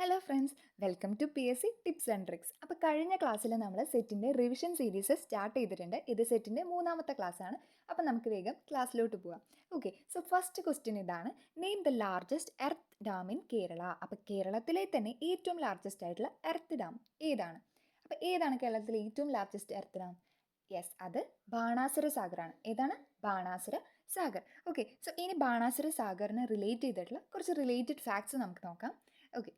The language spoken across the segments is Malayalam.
Hello friends, welcome to PSC tips and tricks. അപ്പോൾ കഴിഞ്ഞ ക്ലാസ്സിൽ നമ്മൾ സെറ്റിൻ്റെ റിവിഷൻ സീരീസ് സ്റ്റാർട്ട് ചെയ്തിട്ടുണ്ട്. ഇത് സെറ്റിൻ്റെ മൂന്നാമത്തെ ക്ലാസ്സാണ്. അപ്പോൾ നമുക്ക് വേഗം ക്ലാസ്സിലോട്ട് പോകാം. ഓക്കെ, സോ ഫസ്റ്റ് ക്വസ്റ്റ്യൻ ഇതാണ്: name the largest earth dam in Kerala. അപ്പോൾ കേരളത്തിലെ തന്നെ ഏറ്റവും ലാർജസ്റ്റ് ആയിട്ടുള്ള എർത്ത് ഡാം ഏതാണ്? അപ്പോൾ ഏതാണ് കേരളത്തിലെ ഏറ്റവും ലാർജസ്റ്റ് എർത്ത് ഡാം? യെസ്, അത് ബാണാസുര സാഗറാണ്. ഏതാണ്? ബാണാസുര സാഗർ. ഓക്കെ, സോ ഇനി ബാണാസുര സാഗറിന് റിലേറ്റ് ചെയ്തിട്ടുള്ള കുറച്ച് റിലേറ്റഡ് ഫാക്ട്സ് നമുക്ക് നോക്കാം. ഓക്കെ,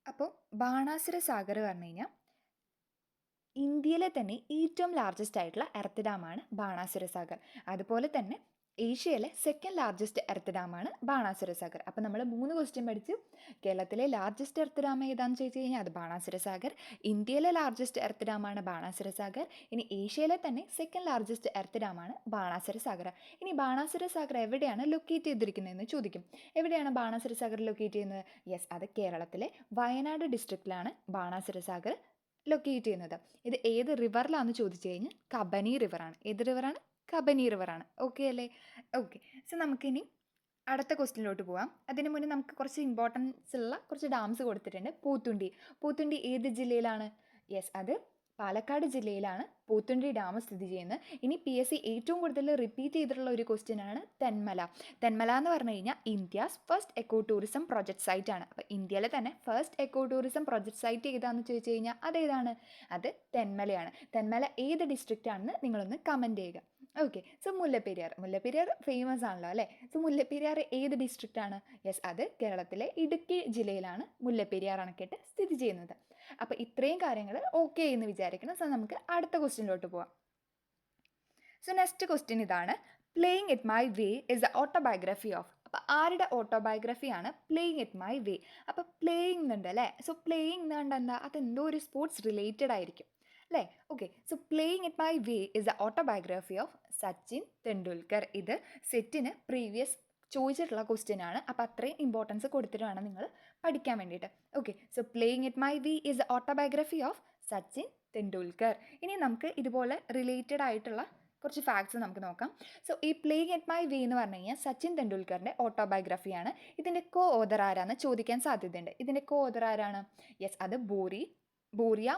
അപ്പോൾ ബാണാസുര സാഗർ പറഞ്ഞു കഴിഞ്ഞാൽ ഇന്ത്യയിലെ തന്നെ ഏറ്റവും ലാർജസ്റ്റ് ആയിട്ടുള്ള എർത്ത് ഡാമാണ് ബാണാസുര സാഗർ. അതുപോലെ തന്നെ ഏഷ്യയിലെ സെക്കൻഡ് ലാർജസ്റ്റ് എർത്ത് ഡാമാണ് ബാണാസുര സാഗർ. അപ്പോൾ നമ്മൾ 3 ക്വസ്റ്റ്യൻ പഠിച്ചു. കേരളത്തിലെ ലാർജസ്റ്റ് എർത്ത് ഡാം ഏതാണെന്ന് ചോദിച്ചു കഴിഞ്ഞാൽ അത് ബാണാസുര സാഗർ. ഇന്ത്യയിലെ ലാർജസ്റ്റ് എർത്ത് ഡാമാണ് ബാണാസുര സാഗർ. ഇനി ഏഷ്യയിലെ തന്നെ സെക്കൻഡ് ലാർജസ്റ്റ് എർത്ത് ഡാമാണ് ബാണാസുര സാഗർ. ഇനി ബാണാസുര സാഗർ എവിടെയാണ് ലൊക്കേറ്റ് ചെയ്തിരിക്കുന്നതെന്ന് ചോദിക്കും. എവിടെയാണ് ബാണാസുര സാഗർ ലൊക്കേറ്റ് ചെയ്യുന്നത്? യെസ്, അത് കേരളത്തിലെ വയനാട് ഡിസ്ട്രിക്റ്റിലാണ് ബാണാസുര സാഗർ ലൊക്കേറ്റ് ചെയ്യുന്നത്. ഇത് ഏത് റിവറിലാണെന്ന് ചോദിച്ചു കഴിഞ്ഞാൽ കബനി റിവറാണ്. ഏത് റിവറാണ്? കബനി റിവറാണ്. ഓക്കെ അല്ലേ? ഓക്കെ, സോ നമുക്കിനി അടുത്ത ക്വസ്റ്റ്യനിലോട്ട് പോവാം. അതിന് മുന്നേ നമുക്ക് കുറച്ച് ഇമ്പോർട്ടൻസ് ഉള്ള കുറച്ച് ഡാംസ് കൊടുത്തിട്ടുണ്ട്. പൂത്തുണ്ടി ഏത് ജില്ലയിലാണ്? യെസ്, അത് പാലക്കാട് ജില്ലയിലാണ് പൂത്തുണ്ടി ഡാം സ്ഥിതി ചെയ്യുന്നത്. ഇനി PSC ഏറ്റവും കൂടുതൽ റിപ്പീറ്റ് ചെയ്തിട്ടുള്ള ഒരു ക്വസ്റ്റ്യൻ ആണ് തെന്മല. തെന്മല എന്ന് പറഞ്ഞു കഴിഞ്ഞാൽ India's first eco tourism project site ആണ്. അപ്പോൾ ഇന്ത്യയിലെ തന്നെ first eco tourism project site ഏതാണെന്ന് ചോദിച്ചു കഴിഞ്ഞാൽ അതേതാണ്? അത് തെന്മലയാണ്. തെന്മല ഏത് ഡിസ്ട്രിക്റ്റ് ആണെന്ന് നിങ്ങളൊന്ന് കമൻറ്റ് ചെയ്യുക. ഓക്കെ, സോ മുല്ലപ്പെരിയാർ ഫേമസ് ആണല്ലോ അല്ലേ? സോ മുല്ലപ്പെരിയാർ ഏത് ഡിസ്ട്രിക്റ്റ് ആണ്? യെസ്, അത് കേരളത്തിലെ ഇടുക്കി ജില്ലയിലാണ് മുല്ലപ്പെരിയാർ അണക്കെട്ട് സ്ഥിതി ചെയ്യുന്നത്. അപ്പോൾ ഇത്രയും കാര്യങ്ങൾ ഓക്കെ എന്ന് വിചാരിക്കണം. സോ നമുക്ക് അടുത്ത ക്വസ്റ്റ്യനിലോട്ട് പോവാം. സോ നെക്സ്റ്റ് ക്വസ്റ്റ്യൻ ഇതാണ്: playing it my way is the autobiography of. അപ്പോൾ ആരുടെ ഓട്ടോബയോഗ്രഫിയാണ് പ്ലേയിങ് ഇറ്റ് മൈ വേ? അപ്പോൾ പ്ലേയിങ് എന്നുണ്ട് അല്ലേ? സോ പ്ലേയിങ് എന്ന് കണ്ടാൽ എന്താ? അതെന്തോ ഒരു സ്പോർട്സ് റിലേറ്റഡ് ആയിരിക്കും അല്ലേ? Okay, so playing it my way is the autobiography of Sachin Tendulkar. ഇത് സെറ്റിന് പ്രീവിയസ് ചോദിച്ചിട്ടുള്ള ക്വസ്റ്റ്യൻ ആണ്. അപ്പോൾ അത്രയും ഇമ്പോർട്ടൻസ് കൊടുത്തിട്ട് വേണം നിങ്ങൾ പഠിക്കാൻ വേണ്ടിയിട്ട്. Okay, so playing it my way is the autobiography of Sachin Tendulkar. ഇനി നമുക്ക് ഇതുപോലെ റിലേറ്റഡ് ആയിട്ടുള്ള കുറച്ച് ഫാക്ട്സ് നമുക്ക് നോക്കാം. സോ ഈ പ്ലേയിങ് അറ്റ് മൈ വേ എന്ന് പറഞ്ഞു കഴിഞ്ഞാൽ സച്ചിൻ തെണ്ടുൽക്കറിൻ്റെ ഓട്ടോബയോഗ്രഫിയാണ്. ഇതിൻ്റെ കോ ഓതർ ആരാന്ന് ചോദിക്കാൻ സാധ്യതയുണ്ട്. ഇതിൻ്റെ കോ ഓതർ ആരാണ്? യെസ്, അത് ബോറിയ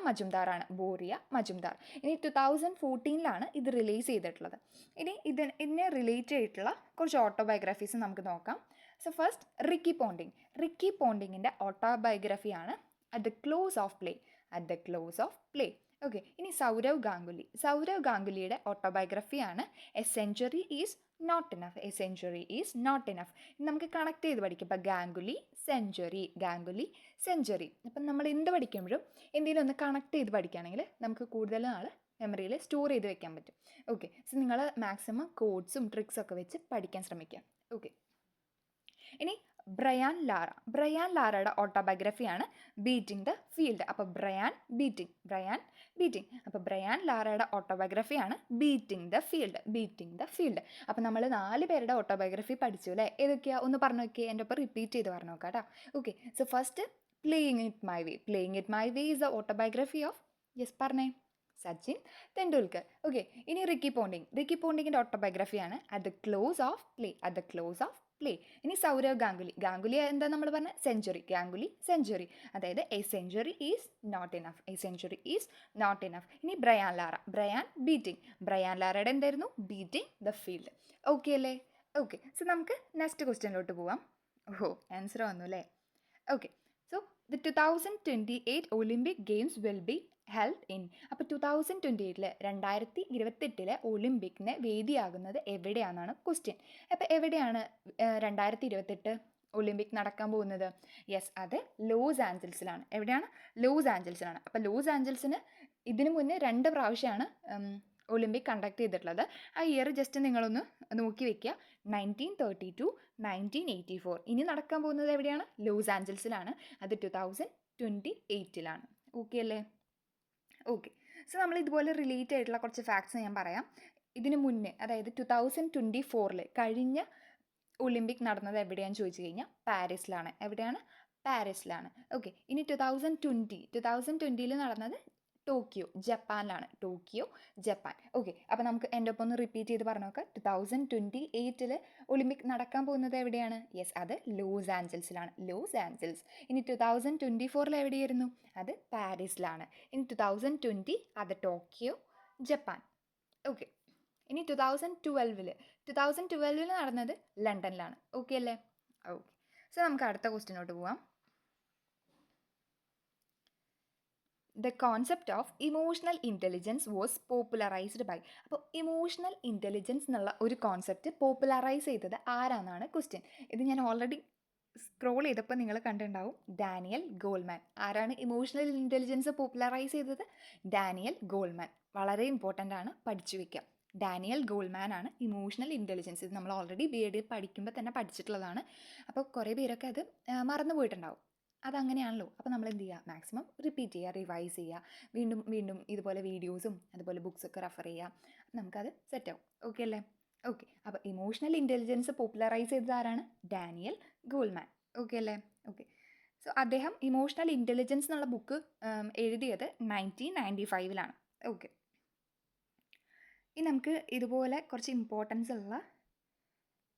മജുംദാറാണ്. ബോറിയ മജുംദാർ. ഇനി 2014 ഇത് റിലീസ് ചെയ്തിട്ടുള്ളത്. ഇനി ഇതിനെ റിലേറ്റ് ചെയ്തിട്ടുള്ള കുറച്ച് ഓട്ടോബയോഗ്രഫീസ് നമുക്ക് നോക്കാം. സോ ഫസ്റ്റ് റിക്കി പോണ്ടിങ്ങിൻ്റെ ഓട്ടോബയോഗ്രഫിയാണ് at the close of play. Okay, ഇനി സൗരവ് ഗാംഗുലിയുടെ ഓട്ടോബയോഗ്രഫിയാണ് a century is not enough. നമുക്ക് കണക്ട് ചെയ്ത് പഠിക്കും. ഇപ്പം ഗാംഗുലി സെഞ്ച്വറി. അപ്പം നമ്മൾ എന്ത് പഠിക്കുമ്പോഴും എന്തെങ്കിലും ഒന്ന് കണക്ട് ചെയ്ത് പഠിക്കുകയാണെങ്കിൽ നമുക്ക് കൂടുതൽ നാൾ മെമ്മറിയിൽ സ്റ്റോർ ചെയ്ത് വെക്കാൻ പറ്റും. ഓക്കെ, സോ നിങ്ങൾ മാക്സിമം കോഡ്സും ട്രിക്സും ഒക്കെ വെച്ച് പഠിക്കാൻ ശ്രമിക്കുക. ഓക്കെ, ഇനി ബ്രയാൻ ലാറയുടെ ഓട്ടോബയോഗ്രഫിയാണ് ബീറ്റിംഗ് ദ ഫീൽഡ്. അപ്പോൾ ബ്രയാൻ ബീറ്റിംഗ്. അപ്പോൾ ബ്രയാൻ ലാറയുടെ ഓട്ടോബയോഗ്രഫിയാണ് ബീറ്റിംഗ് ദ ഫീൽഡ്. അപ്പോൾ നമ്മൾ 4 പേരുടെ ഓട്ടോബയോഗ്രഫി പഠിച്ചു അല്ലേ? ഏതൊക്കെയാണ് ഒന്ന് പറഞ്ഞു നോക്കിയേ. എൻ്റെ ഒപ്പം റിപ്പീറ്റ് ചെയ്ത് പറഞ്ഞു നോക്കാം കേട്ടോ. Okay, so first playing it my way is the autobiography of, yes പറഞ്ഞേ, സച്ചിൻ തെണ്ടുൽക്കർ. ഓക്കെ, ഇനി റിക്കി പോണ്ടിങ്ങിൻ്റെ ഓട്ടോബയോഗ്രഫിയാണ് at the close of play. ഇനി സൗരവ് ഗാംഗുലി എന്താ നമ്മൾ പറഞ്ഞ? സെഞ്ച്വറി. അതായത് a century is not enough. ഇനി ബ്രയാൻ ലാറയുടെ എന്തായിരുന്നു? Beating the field. ഓക്കെ അല്ലേ? ഓക്കെ, സോ നമുക്ക് നെക്സ്റ്റ് ക്വസ്റ്റ്യനിലോട്ട് പോവാം. ആൻസർ വന്നു അല്ലേ? Okay, so the 2028 Olympic games will be held in. അപ്പോൾ 2028 ഒളിമ്പിക്കിന് വേദിയാകുന്നത് എവിടെയാണെന്നാണ് ക്വസ്റ്റ്യൻ. അപ്പോൾ എവിടെയാണ് 2028 ഒളിമ്പിക് നടക്കാൻ പോകുന്നത്? യെസ്, അത് ലോസ് ആഞ്ചൽസിലാണ്. എവിടെയാണ്? ലോസ് ആഞ്ചൽസിലാണ്. അപ്പോൾ ലോസ് ആഞ്ചൽസിന് ഇതിനു മുന്നേ 2 പ്രാവശ്യമാണ് ഒളിമ്പിക് കണ്ടക്ട് ചെയ്തിട്ടുള്ളത്. ആ ഇയർ ജസ്റ്റ് നിങ്ങളൊന്ന് നോക്കി വെക്കുക. 1932, 1984. ഇനി നടക്കാൻ പോകുന്നത് എവിടെയാണ്? ലോസ് ആഞ്ചൽസിലാണ്. അത് 2028 ഓക്കെ അല്ലേ? ഓക്കെ, സോ നമ്മൾ ഇതുപോലെ റിലേറ്റ് ആയിട്ടുള്ള കുറച്ച് ഫാക്ട്സ് ഞാൻ പറയാം. ഇതിന് മുന്നേ, അതായത് 2024 കഴിഞ്ഞ ഒളിമ്പിക് നടന്നത് എവിടെയാണെന്ന് ചോദിച്ചു കഴിഞ്ഞാൽ പാരീസിലാണ്. എവിടെയാണ്? പാരീസിലാണ്. ഓക്കെ, ഇനി 2020 നടന്നത് ടോക്കിയോ, ജപ്പാനിലാണ്. Tokyo, Japan. ഓക്കെ, അപ്പോൾ നമുക്ക് എൻ്റെ ഒപ്പം ഒന്ന് റിപ്പീറ്റ് ചെയ്ത് പറഞ്ഞു നോക്കാം. 2028 ഒളിമ്പിക് നടക്കാൻ പോകുന്നത് എവിടെയാണ്? യെസ്, അത് ലോസ് ആഞ്ചൽസിലാണ്. Los Angeles. ഇനി 2024 എവിടെയായിരുന്നു? അത് പാരീസിലാണ്. ഇനി 2020 അത് ടോക്കിയോ, ജപ്പാൻ. ഓക്കെ, ഇനി 2012 നടന്നത് ലണ്ടനിലാണ്. ഓക്കെ അല്ലേ? ഓക്കെ, സോ നമുക്ക് അടുത്ത ക്വസ്റ്റിനോട്ട് പോവാം. The concept of emotional intelligence was popularised by. അപ്പോൾ ഇമോഷണൽ ഇൻ്റലിജൻസ് എന്നുള്ള ഒരു കോൺസെപ്റ്റ് പോപ്പുലറൈസ് ചെയ്തത് ആരാന്നാണ് ക്വസ്റ്റ്യൻ. ഇത് ഞാൻ ഓൾറെഡി സ്ക്രോൾ ചെയ്തപ്പോൾ നിങ്ങൾ കണ്ടിട്ടുണ്ടാവും, ഡാനിയൽ ഗോൾമാൻ. ആരാണ് ഇമോഷണൽ ഇൻ്റലിജൻസ് പോപ്പുലറൈസ് ചെയ്തത്? Daniel Goleman. വളരെ ഇമ്പോർട്ടൻ്റ് ആണ്, പഠിച്ചു വയ്ക്കാം. ഡാനിയൽ ഗോൾമാൻ ആണ് ഇമോഷണൽ ഇൻ്റലിജൻസ്. ഇത് നമ്മൾ ഓൾറെഡി BEd പഠിക്കുമ്പോൾ തന്നെ പഠിച്ചിട്ടുള്ളതാണ്. അപ്പോൾ കുറേ പേരൊക്കെ അത് മറന്നു പോയിട്ടുണ്ടാവും. അതങ്ങനെയാണല്ലോ. അപ്പോൾ നമ്മൾ എന്ത് ചെയ്യുക? മാക്സിമം റിപ്പീറ്റ് ചെയ്യുക, റിവൈസ് ചെയ്യുക, വീണ്ടും വീണ്ടും ഇതുപോലെ വീഡിയോസും അതുപോലെ ബുക്സൊക്കെ റെഫർ ചെയ്യുക. നമുക്കത് സെറ്റാവും. ഓക്കെ അല്ലേ? ഓക്കെ, അപ്പോൾ ഇമോഷണൽ ഇൻ്റലിജൻസ് പോപ്പുലറൈസ് ചെയ്തത് ആരാണ്? Daniel Goleman. ഓക്കെ അല്ലേ? ഓക്കെ, സോ അദ്ദേഹം ഇമോഷണൽ ഇൻ്റലിജൻസ് എന്നുള്ള ബുക്ക് എഴുതിയത് 1995 ഓക്കെ, ഇനി നമുക്ക് ഇതുപോലെ കുറച്ച് ഇമ്പോർട്ടൻസ് ഉള്ള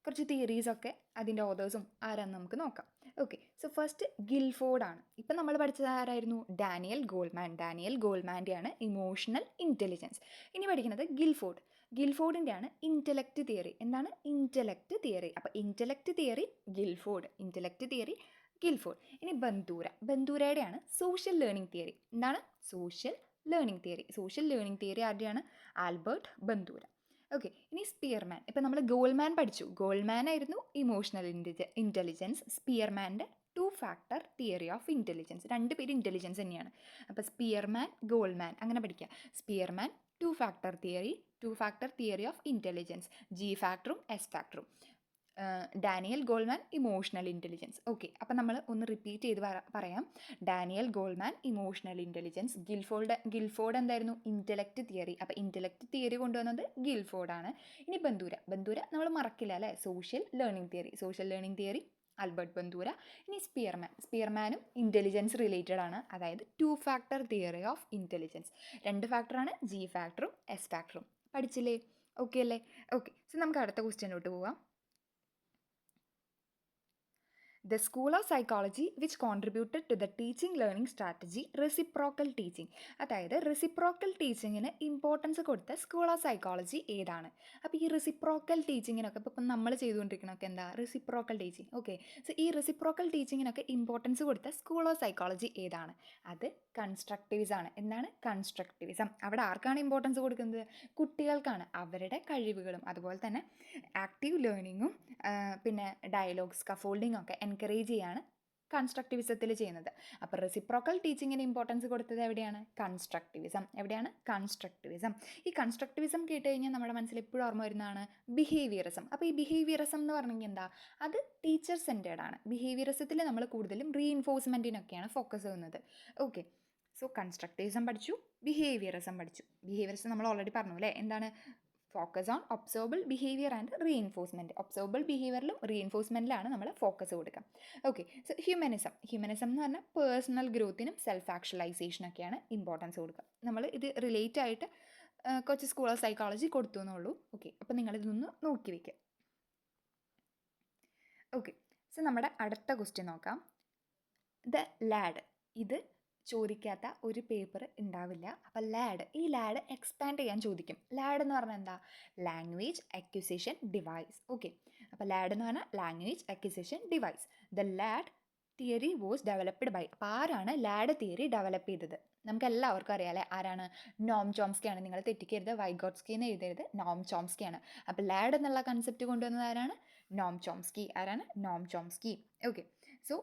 കുറച്ച് തിയറീസൊക്കെ അതിൻ്റെ ഓതേഴ്സും ആരാന്ന് നമുക്ക് നോക്കാം. ഓക്കെ, സോ ഫസ്റ്റ് ഗിൽഫോർഡ് ആണ്. ഇപ്പം നമ്മൾ പഠിച്ചത് ആരായിരുന്നു? Daniel Goleman. ഡാനിയൽ ഗോൾമാൻ്റെയാണ് ഇമോഷണൽ ഇൻ്റലിജൻസ്. ഇനി പഠിക്കുന്നത് ഗിൽഫോർഡ്. ഗിൽഫോർഡിൻ്റെയാണ് ഇൻ്റലക്റ്റ് തിയറി. എന്താണ് ഇൻ്റലക്റ്റ് തിയറി? അപ്പോൾ intellect theory Guilford, intellect theory Guilford. ഇനി ബന്ദൂരയുടെയാണ് സോഷ്യൽ ലേണിംഗ് തിയറി. എന്താണ് social learning theory? Social learning theory ആരുടെയാണ്? Albert Bandura. ഓക്കെ, ഇനി സ്പിയർമാൻ. ഇപ്പം നമ്മൾ ഗോൾമാൻ പഠിച്ചു. ഗോൾമാൻ ആയിരുന്നു ഇമോഷണൽ ഇൻ്റലിജൻസ്. സ്പിയർമാൻ്റെ 2 ഫാക്ടർ തിയറി ഓഫ് ഇൻ്റലിജൻസ്. രണ്ട് പേര് ഇൻ്റലിജൻസ് തന്നെയാണ്. അപ്പോൾ സ്പിയർമാൻ, ഗോൾമാൻ അങ്ങനെ പഠിക്കുക. Spearman 2 factor theory of intelligence, G ഫാക്ടറും S ഫാക്ടറും. Daniel Goleman emotional intelligence. Okay, അപ്പം നമ്മൾ ഒന്ന് റിപ്പീറ്റ് ചെയ്ത് പറയാം. Daniel Goleman emotional intelligence. Guilford എന്തായിരുന്നു? Intellect theory. അപ്പോൾ ഇൻ്റലക്റ്റ് തിയറി കൊണ്ടുവന്നത് ഗിൽഫോർഡാണ്. ഇനി ബന്ദൂര നമ്മൾ മറക്കില്ല അല്ലേ? Social learning theory Albert Bandura. ഇനി സ്പിയർമാനും ഇൻ്റലിജൻസ് റിലേറ്റഡ് ആണ്. അതായത് 2 ഫാക്ടർ തിയറി ഓഫ് ഇൻ്റലിജൻസ്. 2 ഫാക്ടറാണ്, G ഫാക്ടറും S ഫാക്ടറും. പഠിച്ചില്ലേ? ഓക്കെ അല്ലേ? ഓക്കെ, സോ നമുക്ക് അടുത്ത ക്വസ്റ്റ്യനിലോട്ട് പോവാം. The School of Psychology which contributed to the teaching learning strategy reciprocal teaching. അതായത് റെസിപ്രോക്കൽ ടീച്ചിങ്ങിന് ഇമ്പോർട്ടൻസ് കൊടുത്ത സ്കൂൾ ഓഫ് സൈക്കോളജി ഏതാണ്? അപ്പോൾ ഈ റെസിപ്രോക്കൽ ടീച്ചിങ്ങിനൊക്കെ ഇപ്പം നമ്മൾ ചെയ്തുകൊണ്ടിരിക്കണമൊക്കെ എന്താ? Reciprocal teaching. ഓക്കെ, സോ ഈ റെസിപ്രോക്കൽ ടീച്ചിങ്ങിനൊക്കെ ഇമ്പോർട്ടൻസ് കൊടുത്ത സ്കൂൾ ഓഫ് സൈക്കോളജി ഏതാണ്? അത് കൺസ്ട്രക്റ്റിവിസം ആണ്. എന്താണ്? കൺസ്ട്രക്റ്റിവിസം. അവിടെ ആർക്കാണ് ഇമ്പോർട്ടൻസ് കൊടുക്കുന്നത്? കുട്ടികൾക്കാണ്. അവരുടെ കഴിവുകളും അതുപോലെ തന്നെ ആക്റ്റീവ് ലേണിങ്ങും പിന്നെ ഡയലോഗ് സ്കഫോൾഡിംഗ് ഒക്കെ എൻകറേജ് ചെയ്യാണ് കൺസ്ട്രക്റ്റിവിസത്തിൽ ചെയ്യുന്നത്. അപ്പോൾ റെസിപ്രോക്കൽ ടീച്ചിങ്ങിന് ഇമ്പോർട്ടൻസ് കൊടുത്തത് എവിടെയാണ്? കൺസ്ട്രക്റ്റിവിസം. എവിടെയാണ്? കൺസ്ട്രക്റ്റിവിസം. ഈ കൺസ്ട്രക്റ്റിവിസം കേട്ട് കഴിഞ്ഞാൽ നമ്മുടെ മനസ്സിൽ എപ്പോഴും ഓർമ്മ വരുന്നതാണ് ബിഹേവിയറിസം. അപ്പോൾ ഈ ബിഹേവിയറിസം എന്ന് പറഞ്ഞെങ്കിൽ എന്താ? അത് ടീച്ചർ സെൻറ്റേർഡ് ആണ്. ബിഹേവിയറിസത്തിൽ നമ്മൾ കൂടുതലും റീഇൻഫോഴ്സ്മെൻറ്റിനൊക്കെയാണ് ഫോക്കസ് ചെയ്യുന്നത്. ഓക്കെ, സോ കൺസ്ട്രക്റ്റിവിസം പഠിച്ചു, ബിഹേവിയറിസം പഠിച്ചു. ബിഹേവിയറിസം നമ്മൾ ഓൾറെഡി പറഞ്ഞു അല്ലേ? എന്താണ്? Focus on observable behaviour and reinforcement. Observable ബിഹേവിയറിലും റീഇൻഫോഴ്സ്മെൻറ്റിലാണ് നമ്മൾ ഫോക്കസ് കൊടുക്കുക. ഓക്കെ, സോ ഹ്യൂമനിസം എന്ന് പറഞ്ഞാൽ പേഴ്സണൽ ഗ്രോത്തിനും സെൽഫ് ആക്ച്വലൈസേഷനൊക്കെയാണ് ഇമ്പോർട്ടൻസ് കൊടുക്കുക. നമ്മൾ ഇത് റിലേറ്റ് ആയിട്ട് കുറച്ച് സ്കൂൾ ഓഫ് സൈക്കോളജി കൊടുത്തു എന്നുള്ളൂ. ഓക്കെ, അപ്പോൾ നിങ്ങളിതൊന്ന് നോക്കി വയ്ക്കുക. ഓക്കെ, സോ നമ്മുടെ അടുത്ത ക്വസ്റ്റ്യൻ നോക്കാം. The LAD. ഇത് ചോദിക്കാത്ത ഒരു പേപ്പർ ഉണ്ടാവില്ല. അപ്പോൾ ഈ ലാഡ് എക്സ്പാൻഡ് ചെയ്യാൻ ചോദിക്കും. ലാഡ് എന്ന് പറഞ്ഞാൽ എന്താ? Language acquisition device. ഓക്കെ, അപ്പോൾ ലാഡ് എന്ന് പറഞ്ഞാൽ language acquisition device. The LAD theory was developed by. അപ്പോൾ ആരാണ് ലാഡ് തിയറി ഡെവലപ്പ് ചെയ്തത്? നമുക്ക് എല്ലാവർക്കും അറിയാമല്ലേ ആരാണ്? നോം ചോംസ്കിയാണ്. നിങ്ങൾ തെറ്റിക്കരുത്, വൈഗോട്സ്കി എന്ന് എഴുതരുത്, നോം ചോംസ്കിയാണ്. അപ്പോൾ ലാഡ് എന്നുള്ള കൺസെപ്റ്റ് കൊണ്ടുവന്നത് ആരാണ്? Noam Chomsky. ആരാണ്? Noam Chomsky. Okay, so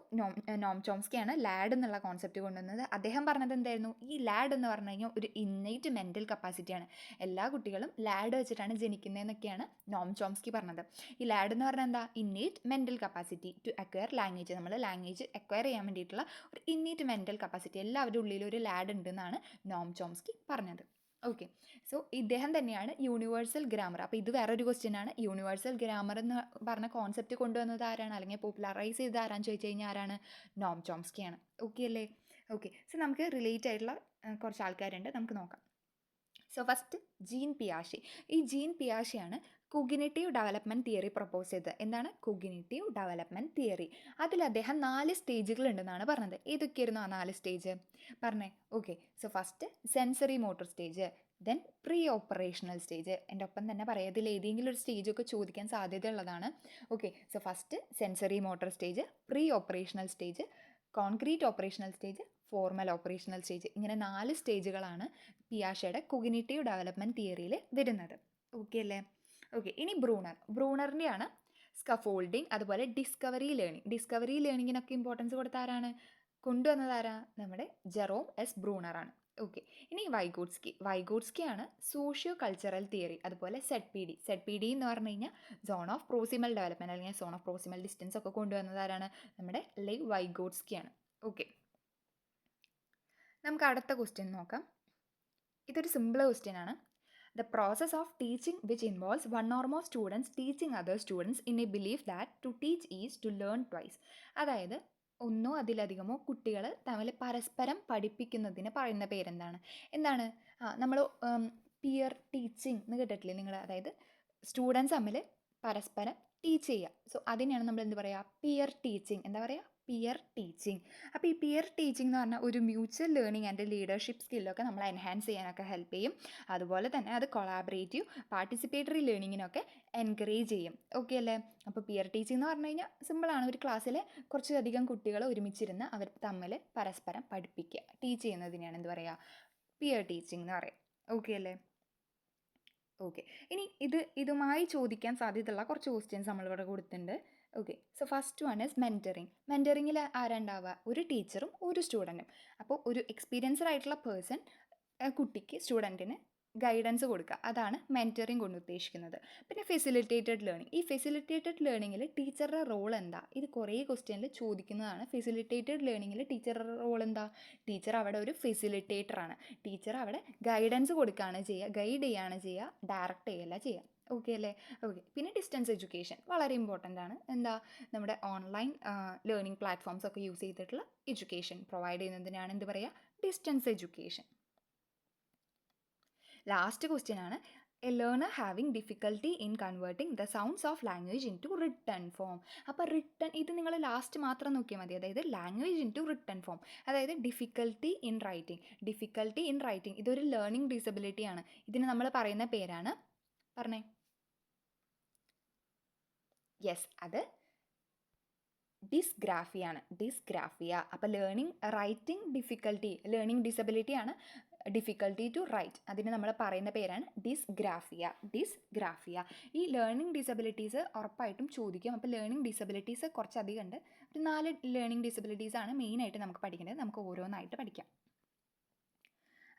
Noam ചോംസ്കിയാണ് ലാഡ് എന്നുള്ള കോൺസെപ്റ്റ് കൊണ്ടുവന്നത്. അദ്ദേഹം പറഞ്ഞത് എന്തായിരുന്നു? ഈ ലാഡ് എന്ന് പറഞ്ഞു കഴിഞ്ഞാൽ ഒരു ഇന്നേറ്റ് മെൻ്റൽ കപ്പാസിറ്റിയാണ്. എല്ലാ കുട്ടികളും ലാഡ് വെച്ചിട്ടാണ് ജനിക്കുന്നതെന്നൊക്കെയാണ് നോം ചോംസ്കി പറഞ്ഞത്. ഈ ലാഡ് എന്ന് പറഞ്ഞാൽ എന്താ? Innate mental capacity to acquire language. നമ്മൾ ലാംഗ്വേജ് അക്വയർ ചെയ്യാൻ വേണ്ടിയിട്ടുള്ള ഒരു ഇന്നേറ്റ് മെൻ്റൽ കപ്പാസിറ്റി എല്ലാവരുടെ ഉള്ളിലും ഒരു ലാഡ് ഉണ്ടെന്നാണ് നോം ചോംസ്കി പറഞ്ഞത്. ഓക്കെ, സോ ഇദ്ദേഹം തന്നെയാണ് യൂണിവേഴ്സൽ ഗ്രാമർ. അപ്പോൾ ഇത് വേറൊരു ക്വസ്റ്റ്യൻ ആണ്. യൂണിവേഴ്സൽ ഗ്രാമർ എന്ന് പറഞ്ഞ കോൺസെപ്റ്റ് കൊണ്ടുവന്നത് ആരാണ്? അല്ലെങ്കിൽ പോപ്പുലറൈസ് ചെയ്ത് ആരാന്ന് ചോദിച്ചു കഴിഞ്ഞാൽ ആരാണ്? നോം ചോംസ്കിയാണ്. ഓക്കെ അല്ലേ? ഓക്കെ, സോ നമുക്ക് റിലേറ്റ് ആയിട്ടുള്ള കുറച്ച് ആൾക്കാരുണ്ട്, നമുക്ക് നോക്കാം. സോ ഫസ്റ്റ് ജീൻ പിയാഷെ. ഈ ജീൻ പിയാഷെയാണ് കോഗ്നിറ്റീവ് ഡെവലപ്മെൻറ്റ് തിയറി പ്രപ്പോസ് ചെയ്തത്. എന്താണ് കോഗ്നിറ്റീവ് ഡെവലപ്മെൻറ്റ് തിയറി? അതിൽ അദ്ദേഹം 4 സ്റ്റേജുകൾ ഉണ്ടെന്നാണ് പറഞ്ഞത്. ഏതൊക്കെയായിരുന്നു ആ 4 സ്റ്റേജ് പറഞ്ഞേ? Okay, so first sensory motor stage, then pre operational stage. എൻ്റെ ഒപ്പം തന്നെ പറയാം, ഇതിൽ ഏതെങ്കിലും ഒരു സ്റ്റേജൊക്കെ ചോദിക്കാൻ സാധ്യതയുള്ളതാണ്. Okay, so first sensory motor stage, pre operational stage, concrete operational stage, formal operational stage. ഇങ്ങനെ 4 സ്റ്റേജുകളാണ് പിയാഷയുടെ കോഗ്നിറ്റീവ് ഡെവലപ്മെൻറ്റ് തിയറിയിൽ വരുന്നത്. ഓക്കെ അല്ലേ? ഓക്കെ, ഇനി ബ്രൂണറിൻ്റെയാണ് സ്കഫോൾഡിങ്, അതുപോലെ ഡിസ്കവറി ലേണിങ്ങിനൊക്കെ ഇമ്പോർട്ടൻസ് കൊടുത്ത ആരാണ്? കൊണ്ടുവന്നതാരാ? നമ്മുടെ ജെറോം എസ് ബ്രൂണറാണ്. ഓക്കെ, ഇനി വൈഗോട്സ്കിയാണ് സോഷ്യോ കൾച്ചറൽ തിയറി, അതുപോലെ സെഡ് പി ഡി എന്ന് പറഞ്ഞു കഴിഞ്ഞാൽ സോൺ ഓഫ് പ്രോസിമൽ ഡെവലപ്മെൻറ്റ് അല്ലെങ്കിൽ സോൺ ഓഫ് പ്രോസിമൽ ഡിസ്റ്റൻസ് ഒക്കെ കൊണ്ടുവന്നതാരാണ്? നമ്മുടെ ലെവ് വൈഗോട്സ്കിയാണ്. ഓക്കെ, നമുക്ക് അടുത്ത ക്വസ്റ്റ്യൻ നോക്കാം. ഇതൊരു സിമ്പിൾ ക്വസ്റ്റ്യൻ ആണ്. The process of teaching which involves one or more students teaching other students in a belief that to teach is to learn twice. അതായത് ഒന്നോ അതിലധികമോ കുട്ടികൾ തമ്മിൽ പരസ്പരം പഠിപ്പിക്കുന്നതിന് പറയുന്ന പേരെന്താണ്? എന്താണ്? നമ്മൾ പിയർ ടീച്ചിങ് എന്ന് കേട്ടിട്ടില്ലേ നിങ്ങൾ? അതായത് സ്റ്റുഡൻസ് തമ്മിൽ പരസ്പരം ടീച്ച് ചെയ്യുക. സോ അതിനെയാണ് നമ്മൾ എന്ത് പറയുക? Peer teaching. എന്താ പറയുക? Peer teaching. അപ്പോൾ ഈ പിയർ ടീച്ചിങ് എന്ന് പറഞ്ഞാൽ ഒരു മ്യൂച്വൽ ലേണിംഗ് ആൻഡ് ലീഡർഷിപ്പ് സ്കില്ലൊക്കെ നമ്മൾ എൻഹാൻസ് ചെയ്യാനൊക്കെ ഹെൽപ്പ് ചെയ്യും. അതുപോലെ തന്നെ അത് കൊളാബറേറ്റീവ് പാർട്ടിസിപ്പേറ്ററി ലേണിങ്ങിനൊക്കെ എൻകറേജ് ചെയ്യും. ഓക്കെ അല്ലേ? അപ്പോൾ പിയർ ടീച്ചിങ് എന്ന് പറഞ്ഞു കഴിഞ്ഞാൽ സിമ്പിളാണ്. ഒരു ക്ലാസ്സിൽ കുറച്ചധികം കുട്ടികൾ ഒരുമിച്ചിരുന്ന് അവർ തമ്മിൽ പരസ്പരം പഠിപ്പിക്കുക, ടീച്ച് ചെയ്യുന്നതിനെയാണ് എന്ത് പറയുക? പിയർ ടീച്ചിങ് എന്ന് പറയാം. ഓക്കെ അല്ലേ? ഓക്കെ, ഇനി ഇതുമായി ചോദിക്കാൻ സാധ്യതയുള്ള കുറച്ച് ക്വസ്റ്റ്യൻസ് നമ്മളിവിടെ കൊടുത്തിട്ടുണ്ട്. Okay, so first one is മെൻറ്ററിങ്ങിൽ ആരാണ്ടാവുക? ഒരു ടീച്ചറും ഒരു സ്റ്റുഡൻറ്റും. അപ്പോൾ ഒരു എക്സ്പീരിയൻസ്ഡ് ആയിട്ടുള്ള പേഴ്സൺ കുട്ടിക്ക്, സ്റ്റുഡൻറ്റിന് ഗൈഡൻസ് കൊടുക്കുക, അതാണ് മെൻറ്ററിങ് കൊണ്ട് ഉദ്ദേശിക്കുന്നത്. പിന്നെ ഫെസിലിറ്റേറ്റഡ് ലേണിംഗ്. ഈ ഫെസിലിറ്റേറ്റഡ് ലേണിങ്ങിൽ ടീച്ചറുടെ റോൾ എന്താ? ഇത് കുറേ ക്വസ്റ്റ്യനിൽ ചോദിക്കുന്നതാണ്. ഫെസിലിറ്റേറ്റഡ് ലേണിങ്ങിൽ ടീച്ചറുടെ റോൾ എന്താ? ടീച്ചർ അവിടെ ഒരു ഫെസിലിറ്റേറ്ററാണ്. ടീച്ചർ അവിടെ ഗൈഡൻസ് കൊടുക്കുകയാണ് ചെയ്യുക, ഗൈഡ് ചെയ്യുകയാണ് ചെയ്യുക, ഡയറക്റ്റ് ചെയ്യല്ല ചെയ്യുക. ഓക്കെ അല്ലേ? ഓക്കെ, പിന്നെ ഡിസ്റ്റൻസ് എഡ്യൂക്കേഷൻ വളരെ ഇമ്പോർട്ടൻ്റ് ആണ്. എന്താ? നമ്മുടെ ഓൺലൈൻ ലേണിംഗ് പ്ലാറ്റ്ഫോംസ് ഒക്കെ യൂസ് ചെയ്തിട്ടുള്ള എഡ്യൂക്കേഷൻ പ്രൊവൈഡ് ചെയ്യുന്നതിനാണ് എന്ത് പറയുക? Distance education. ലാസ്റ്റ് ക്വസ്റ്റ്യൻ ആണ്, a learner having difficulty in converting the sounds of language into written form. അപ്പോൾ ഇത് നിങ്ങൾ ലാസ്റ്റ് മാത്രം നോക്കിയാൽ മതി. അതായത് language into written form, അതായത് ഡിഫിക്കൽട്ടി ഇൻ റൈറ്റിംഗ്. ഇതൊരു ലേണിംഗ് ഡിസബിലിറ്റി ആണ്. ഇതിന് നമ്മൾ പറയുന്ന പേരാണ്, പറഞ്ഞേ. യെസ്, അത് ഡിസ്ഗ്രാഫിയ. അപ്പോൾ ലേണിംഗ് ഡിസബിലിറ്റി ആണ്, ഡിഫിക്കൽട്ടി ടു റൈറ്റ്. അതിന് നമ്മൾ പറയുന്ന പേരാണ് ഡിസ്ഗ്രാഫിയ. ഈ ലേണിംഗ് ഡിസബിലിറ്റീസ് ഉറപ്പായിട്ടും ചോദിക്കും. അപ്പോൾ ലേണിംഗ് ഡിസബിലിറ്റീസ് കുറച്ചധികം ഉണ്ട്. ഒരു 4 ലേണിംഗ് ഡിസബിലിറ്റീസ് ആണ് മെയിനായിട്ട് നമുക്ക് പഠിക്കേണ്ടത്. നമുക്ക് ഓരോന്നായിട്ട് പഠിക്കാം.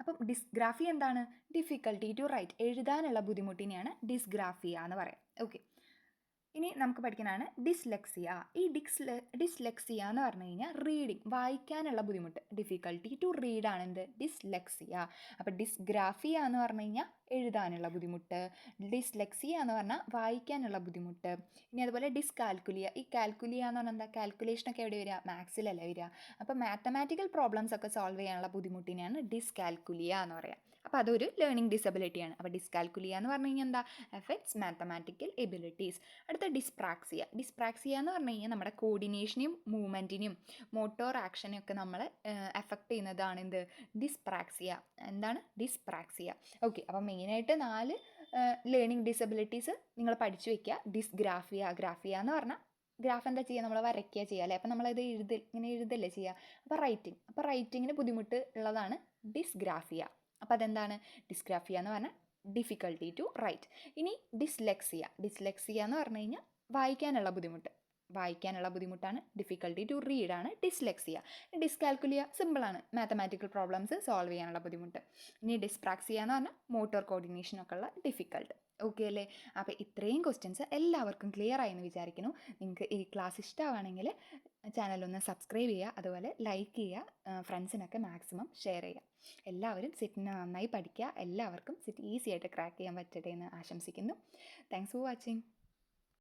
അപ്പം ഡിസ്ഗ്രാഫിയ എന്താണ്? ഡിഫിക്കൽട്ടി ടു റൈറ്റ്, എഴുതാനുള്ള ബുദ്ധിമുട്ടിനെയാണ് ഡിസ്ഗ്രാഫിയ എന്ന് പറയാം. ഓക്കെ, ഇനി നമുക്ക് പഠിക്കാനാണ് ഡിസ്ലെക്സിയ. ഈ ഡിസ്ലെക്സിയ എന്ന് പറഞ്ഞു കഴിഞ്ഞാൽ വായിക്കാനുള്ള ബുദ്ധിമുട്ട്. ഡിഫിക്കൽട്ടി ടു റീഡ് ആണ് എന്ത്? ഡിസ്ലെക്സിയ. അപ്പോൾ ഡിസ്ഗ്രാഫിയ എന്ന് പറഞ്ഞു കഴിഞ്ഞാൽ എഴുതാനുള്ള ബുദ്ധിമുട്ട്, ഡിസ്ലെക്സിയ എന്ന് പറഞ്ഞാൽ വായിക്കാനുള്ള ബുദ്ധിമുട്ട്. ഇനി അതുപോലെ ഡിസ്കാൽക്കുലിയ. ഈ കാൽക്കുലിയ എന്ന് പറഞ്ഞാൽ എന്താ? കാൽക്കുലേഷനൊക്കെ എവിടെ വരിക? മാത്സിലല്ലേ വരിക. അപ്പോൾ മാത്തമാറ്റിക്കൽ പ്രോബ്ലംസ് ഒക്കെ സോൾവ് ചെയ്യാനുള്ള ബുദ്ധിമുട്ടിനെയാണ് ഡിസ്കാൽക്കുലിയ എന്ന് പറയാം. അപ്പോൾ അതൊരു ലേണിംഗ് ഡിസബിലിറ്റിയാണ്. അപ്പോൾ ഡിസ്കാൽക്കുലിയ എന്ന് പറഞ്ഞു കഴിഞ്ഞാൽ എന്താ? Effects mathematical abilities. അടുത്ത ഡിസ്പ്രാക്സിയ എന്ന് പറഞ്ഞു കഴിഞ്ഞാൽ നമ്മുടെ കോർഡിനേഷനെയും മൂവ്മെൻറ്റിനെയും മോട്ടോർ ആക്ഷനെയും ഒക്കെ നമ്മളെ എഫക്റ്റ് ചെയ്യുന്നതാണ് എന്ത്? ഡിസ്പ്രാക്സിയ. എന്താണ്? ഡിസ്പ്രാക്സിയ. ഓക്കെ, അപ്പോൾ മെയിനായിട്ട് 4 ലേണിംഗ് ഡിസബിലിറ്റീസ് നിങ്ങൾ പഠിച്ചു വയ്ക്കുക. ഗ്രാഫിയ എന്ന് പറഞ്ഞാൽ ഗ്രാഫ് എന്താ ചെയ്യുക? നമ്മൾ വരയ്ക്കുക ചെയ്യുക അല്ലേ? അപ്പോൾ നമ്മളത് ഇങ്ങനെ എഴുതല്ലേ ചെയ്യുക. അപ്പോൾ റൈറ്റിങ്ങിന് ബുദ്ധിമുട്ട് ഉള്ളതാണ് ഡിസ്ഗ്രാഫിയ. അപ്പോൾ അതെന്താണ്? ഡിസ്ഗ്രാഫിയ എന്ന് പറഞ്ഞാൽ ഡിഫിക്കൽട്ടി ടു റൈറ്റ്. ഇനി ഡിസ്ലെക്സിയ എന്ന് പറഞ്ഞു കഴിഞ്ഞാൽ വായിക്കാനുള്ള ബുദ്ധിമുട്ടാണ്. ഡിഫിക്കൽട്ടി ടു റീഡ് ആണ് ഡിസ്ലെക്സിയ. ഡിസ്കാൽക്കുലിയ സിമ്പിളാണ്, മാത്തമാറ്റിക്കൽ പ്രോബ്ലംസ് സോൾവ് ചെയ്യാനുള്ള ബുദ്ധിമുട്ട്. ഇനി ഡിസ്പ്രാക്സിയ എന്ന് പറഞ്ഞാൽ മോട്ടോർ കോർഡിനേഷനൊക്കെ ഉള്ള ഡിഫിക്കൽട്ട്. ഓക്കെ അല്ലേ? അപ്പോൾ ഇത്രയും ക്വസ്റ്റ്യൻസ് എല്ലാവർക്കും ക്ലിയർ ആയെന്ന് വിചാരിക്കുന്നു. നിങ്ങൾക്ക് ഈ ക്ലാസ് ഇഷ്ടമാണെങ്കിൽ ചാനലൊന്ന് സബ്സ്ക്രൈബ് ചെയ്യുക, അതുപോലെ ലൈക്ക് ചെയ്യുക, ഫ്രണ്ട്സിനൊക്കെ മാക്സിമം ഷെയർ ചെയ്യുക. എല്ലാവരും സിറ്റിനെ നന്നായി പഠിക്കുക. എല്ലാവർക്കും സിറ്റ് ഈസി ആയിട്ട് ക്രാക്ക് ചെയ്യാൻ പറ്റട്ടെ എന്ന് ആശംസിക്കുന്നു. Thanks for watching.